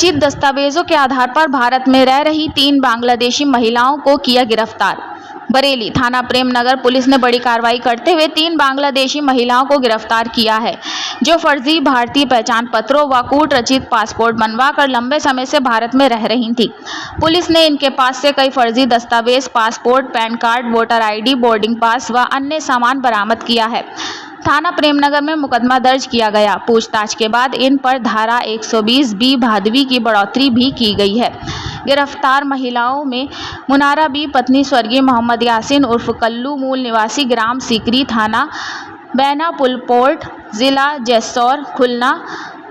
रचित दस्तावेजों के आधार पर भारत में रह रही 3 बांग्लादेशी महिलाओं को किया गिरफ्तार। बरेली थाना प्रेम नगर पुलिस ने बड़ी कार्रवाई करते हुए 3 बांग्लादेशी महिलाओं को गिरफ्तार किया है, जो फर्जी भारतीय पहचान पत्रों व कूट रचित पासपोर्ट बनवाकर लंबे समय से भारत में रह रही थी। पुलिस ने इनके पास से कई फर्जी दस्तावेज, passport, pan card, voter ID, boarding pass व अन्य सामान बरामद किया है। थाना प्रेमनगर में मुकदमा दर्ज किया गया। पूछताछ के बाद इन पर धारा 120B भादवी की बढ़ोतरी भी की गई है। गिरफ्तार महिलाओं में मुनारा बी पत्नी स्वर्गीय मोहम्मद यासीन उर्फ कल्लू, मूल निवासी ग्राम सीकरी, थाना बेनापुलपोर्ट, जिला जैसौर, खुलना,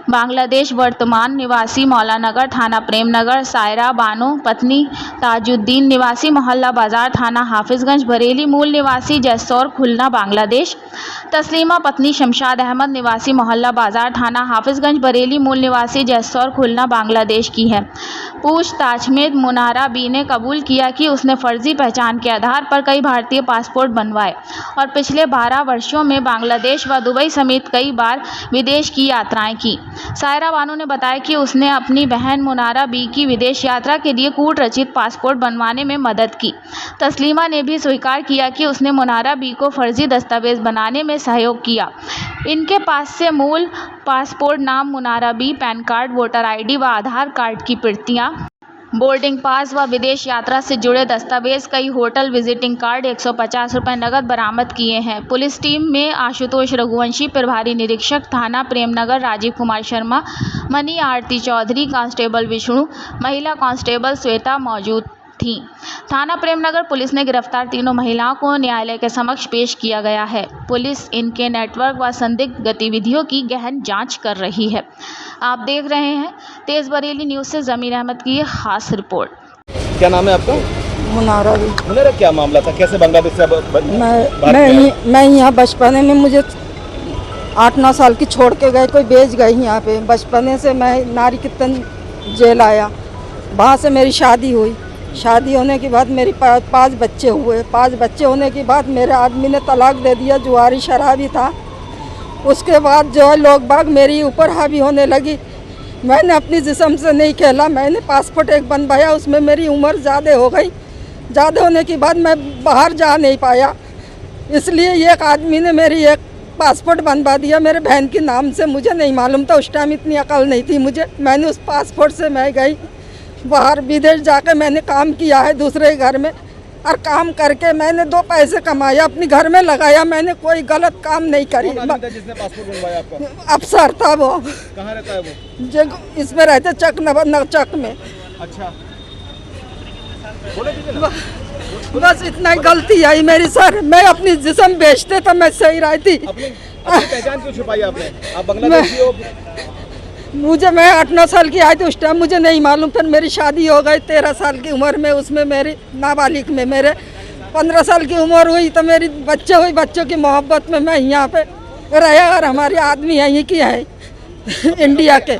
बांग्लादेश, वर्तमान निवासी मौलानगर, थाना प्रेमनगर, सायरा बानो पत्नी ताजुद्दीन, निवासी मोहल्ला बाजार, थाना हाफिजगंज, बरेली, मूल निवासी जैसौर, खुलना, बांग्लादेश, तस्लीमा पत्नी शमशाद अहमद, निवासी मोहल्ला बाजार, थाना हाफिजगंज, बरेली, मूल निवासी जैसौर, खुलना, बांग्लादेश की है। पूछताछ में मुनारा बी ने कबूल किया कि उसने फर्जी पहचान के आधार पर कई भारतीय पासपोर्ट बनवाए और पिछले 12 वर्षों में बांग्लादेश व दुबई समेत कई बार विदेश की यात्राएं की। सायरा बानो ने बताया कि उसने अपनी बहन मुनारा बी की विदेश यात्रा के लिए कूट रचित पासपोर्ट बनवाने में मदद की। तस्लीमा ने भी स्वीकार किया कि उसने मुनारा बी को फर्जी दस्तावेज बनाने में सहयोग किया। इनके पास से मूल पासपोर्ट, नाम Munara B, PAN card, voter ID व आधार कार्ड की प्रतियां, बोर्डिंग पास व विदेश यात्रा से जुड़े दस्तावेज, कई होटल विजिटिंग कार्ड, 150 रुपये नकद बरामद किए हैं। पुलिस टीम में आशुतोष रघुवंशी, प्रभारी निरीक्षक थाना प्रेमनगर राजीव कुमार शर्मा, मनी आरती चौधरी, कांस्टेबल विष्णु, महिला कांस्टेबल श्वेता मौजूद थी। थाना प्रेमनगर पुलिस ने गिरफ्तार तीनों महिलाओं को न्यायालय के समक्ष पेश किया गया है। पुलिस इनके नेटवर्क व संदिग्ध गतिविधियों की गहन जांच कर रही है। आप देख रहे हैं तेज बरेली न्यूज़ से जमीर अहमद की खास रिपोर्ट। क्या नाम है आपका? मुनारा भी। मुनारा, क्या मामला था? कैसे बांग्लादेश से मैं यहाँ बचपने में मुझे 8-9 साल की छोड़ के गए, कोई भेज गए यहाँ पे। बचपने से मैं नारी कीर्तन जेल आया, वहाँ से मेरी शादी हुई। शादी होने के बाद मेरी 5 बच्चे हुए। 5 बच्चे होने के बाद मेरे आदमी ने तलाक दे दिया, जुआरी शराबी था। उसके बाद जो है लोग बाग मेरी ऊपर हावी होने लगी। मैंने अपनी जिस्म से नहीं खेला, मैंने पासपोर्ट एक बनवाया, उसमें मेरी उम्र ज़्यादा हो गई। ज़्यादा होने के बाद मैं बाहर जा नहीं पाया, इसलिए एक आदमी ने मेरी एक पासपोर्ट बनवा दिया मेरे बहन के नाम से। मुझे नहीं मालूम था, उस टाइम इतनी अकल नहीं थी मुझे। मैंने उस पासपोर्ट से मैं गई बाहर, विदेश जाके मैंने काम किया है दूसरे घर में, और काम करके मैंने 2 पैसे कमाया, अपने घर में लगाया। मैंने कोई गलत काम नहीं करी। जिसने पासपोर्ट बनवाया आपका? अफसर था वो। कहाँ रहता है वो? जो इसमें रहते चक में। अच्छा, बस इतना ही गलती आई मेरी सर। मैं अपनी जिस्म बेचते तो मैं सही रहती। अपनी पहचान क्यों छुपाई आपने? आप बांग्लादेशी हो? मैं 8-9 साल की आई थी उस टाइम, मुझे नहीं मालूम। फिर मेरी शादी हो गई 13 साल की उम्र में, उसमें मेरी नाबालिग में मेरे 15 साल की उम्र हुई तो मेरी बच्चे हुई। बच्चों की मोहब्बत में मैं यहाँ पे रहा, और हमारे आदमी यहीं की है इंडिया के।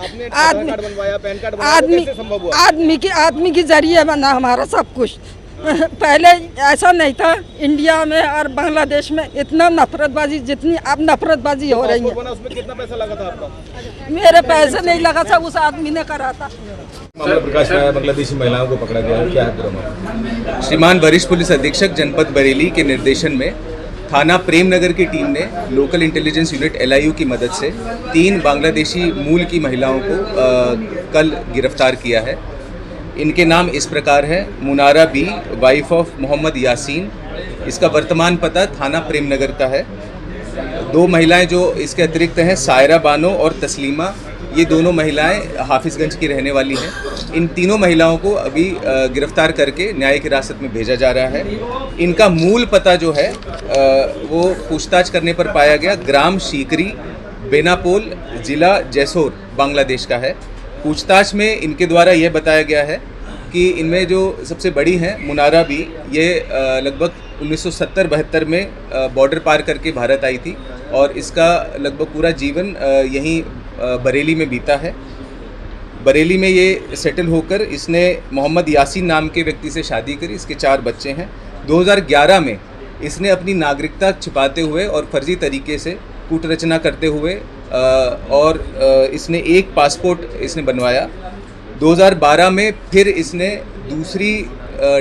आदमी की जरिए बना हमारा सब कुछ। पहले ऐसा नहीं था इंडिया में और बांग्लादेश में इतना नफरतबाजी, जितनी अब नफरतबाजी हो रही है। उसमें कितना पैसा लगा था आपका? मेरे पैसे नहीं लगा था, उस आदमी ने करा था। मामला प्रकाश में आया, बांग्लादेशी महिलाओं को पकड़ा गया, क्या है पूरा मामला? श्रीमान वरिष्ठ पुलिस अधीक्षक जनपद बरेली के निर्देशन में थाना प्रेमनगर की टीम ने लोकल इंटेलिजेंस यूनिट LIU की मदद से 3 बांग्लादेशी मूल की महिलाओं को कल गिरफ्तार किया है। इनके नाम इस प्रकार है: Munara B, wife of Mohammad Yasin, इसका वर्तमान पता थाना प्रेमनगर का है। 2 महिलाएं जो इसके अतिरिक्त हैं, सायरा बानो और तस्लीमा, ये दोनों महिलाएं हाफिजगंज की रहने वाली हैं। इन तीनों महिलाओं को अभी गिरफ्तार करके न्यायिक हिरासत में भेजा जा रहा है। इनका मूल पता जो है वो पूछताछ करने पर पाया गया ग्राम सीकरी, बेनापोल, जिला जैसौर, बांग्लादेश का है। पूछताछ में इनके द्वारा यह बताया गया है कि इनमें जो सबसे बड़ी हैं मुनारा बी, ये लगभग 1970-72 में बॉर्डर पार करके भारत आई थी और इसका लगभग पूरा जीवन यहीं बरेली में बीता है। बरेली में ये सेटल होकर इसने मोहम्मद यासीन नाम के व्यक्ति से शादी करी। इसके 4 बच्चे हैं। 2011 में इसने अपनी नागरिकता छिपाते हुए और फर्जी तरीके से कूटरचना करते हुए और इसने एक पासपोर्ट इसने बनवाया। 2012 में फिर इसने दूसरी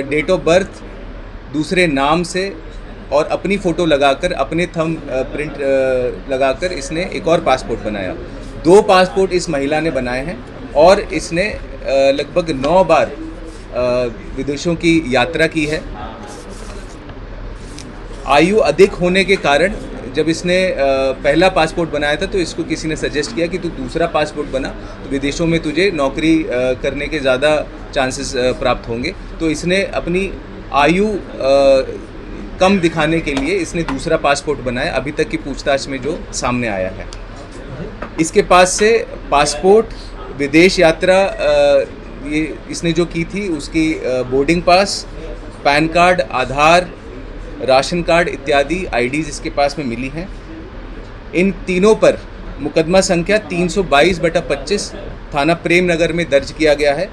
डेट ऑफ बर्थ, दूसरे नाम से और अपनी फ़ोटो लगाकर, अपने थंब प्रिंट लगाकर इसने एक और पासपोर्ट बनाया। 2 पासपोर्ट इस महिला ने बनाए हैं और इसने लगभग 9 बार विदेशों की यात्रा की है। आयु अधिक होने के कारण जब इसने पहला पासपोर्ट बनाया था तो इसको किसी ने सजेस्ट किया कि तू दूसरा पासपोर्ट बना, तो विदेशों में तुझे नौकरी करने के ज़्यादा चांसेस प्राप्त होंगे। तो इसने अपनी आयु कम दिखाने के लिए इसने दूसरा पासपोर्ट बनाया, अभी तक की पूछताछ में जो सामने आया है। इसके पास से पासपोर्ट, विदेश यात्रा ये इसने जो की थी उसकी बोर्डिंग पास, पैन कार्ड, आधार, राशन कार्ड इत्यादि आईडीज़ इसके पास में मिली हैं। इन तीनों पर मुकदमा संख्या 322/25 थाना प्रेम नगर में दर्ज किया गया है।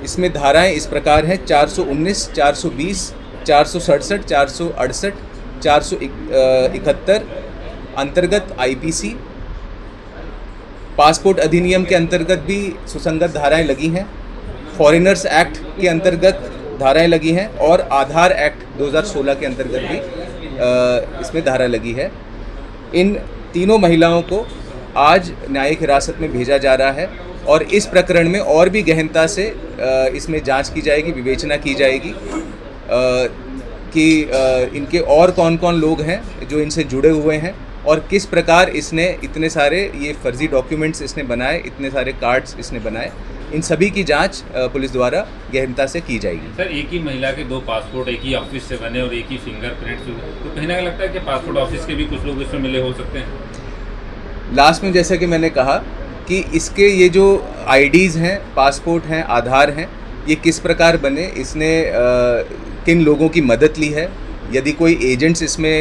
इसमें धाराएं इस प्रकार हैं: 419, 420, 467, 468, 471 अंतर्गत आईपीसी। पासपोर्ट अधिनियम के अंतर्गत भी सुसंगत धाराएं लगी हैं। फॉरेनर्स एक्ट के अंतर्गत धाराएं लगी हैं और आधार एक्ट 2016 के अंतर्गत भी इसमें धारा लगी है। इन तीनों महिलाओं को आज न्यायिक हिरासत में भेजा जा रहा है और इस प्रकरण में और भी गहनता से इसमें जांच की जाएगी, विवेचना की जाएगी कि इनके और कौन कौन लोग हैं जो इनसे जुड़े हुए हैं और किस प्रकार इसने इतने सारे ये फर्जी डॉक्यूमेंट्स इसने बनाए, इतने सारे कार्ड्स इसने बनाए। इन सभी की जांच पुलिस द्वारा गहनता से की जाएगी। सर, एक ही महिला के 2 पासपोर्ट एक ही ऑफिस से बने और एक ही फिंगरप्रिंट, तो कहीं ना कहीं लगता है कि पासपोर्ट ऑफिस के भी कुछ लोग इसमें मिले हो सकते हैं। लास्ट में जैसा कि मैंने कहा कि इसके ये जो आईडीज़ हैं, पासपोर्ट हैं, आधार हैं, ये किस प्रकार बने, इसने किन लोगों की मदद ली है, यदि कोई एजेंट्स इसमें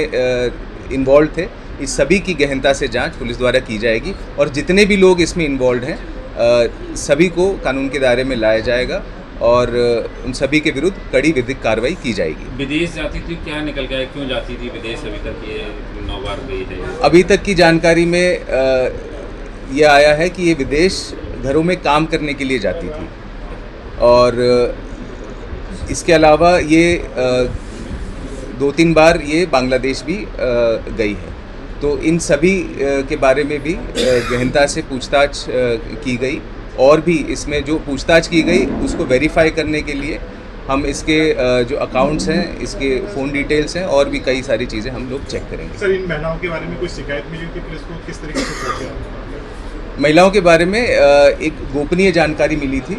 इन्वॉल्व थे, इस सभी की गहनता से जांच पुलिस द्वारा की जाएगी और जितने भी लोग इसमें इन्वॉल्व हैं सभी को कानून के दायरे में लाया जाएगा और उन सभी के विरुद्ध कड़ी विधिक कार्रवाई की जाएगी। विदेश जाती थी, क्या निकल गया, क्यों जाती थी विदेश? अभी तक ये 9 बार गई है। अभी तक की जानकारी में ये आया है कि ये विदेश घरों में काम करने के लिए जाती थी और इसके अलावा ये 2-3 बार ये बांग्लादेश भी गई है। तो इन सभी के बारे में भी गहनता से पूछताछ की गई और भी इसमें जो पूछताछ की गई उसको वेरीफाई करने के लिए हम इसके जो अकाउंट्स हैं, इसके फ़ोन डिटेल्स हैं और भी कई सारी चीज़ें हम लोग चेक करेंगे। सर, इन महिलाओं के बारे में कोई शिकायत मिली थी पुलिस को, किस तरीके से पहुंचा? महिलाओं के बारे में एक गोपनीय जानकारी मिली थी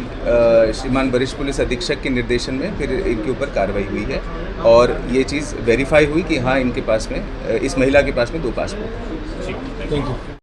श्रीमान वरिष्ठ पुलिस अधीक्षक के निर्देशन में, फिर इनके ऊपर कार्रवाई हुई है और ये चीज़ वेरीफाई हुई कि हाँ, इनके पास में, इस महिला के पास में 2 पासपोर्ट। Thank you.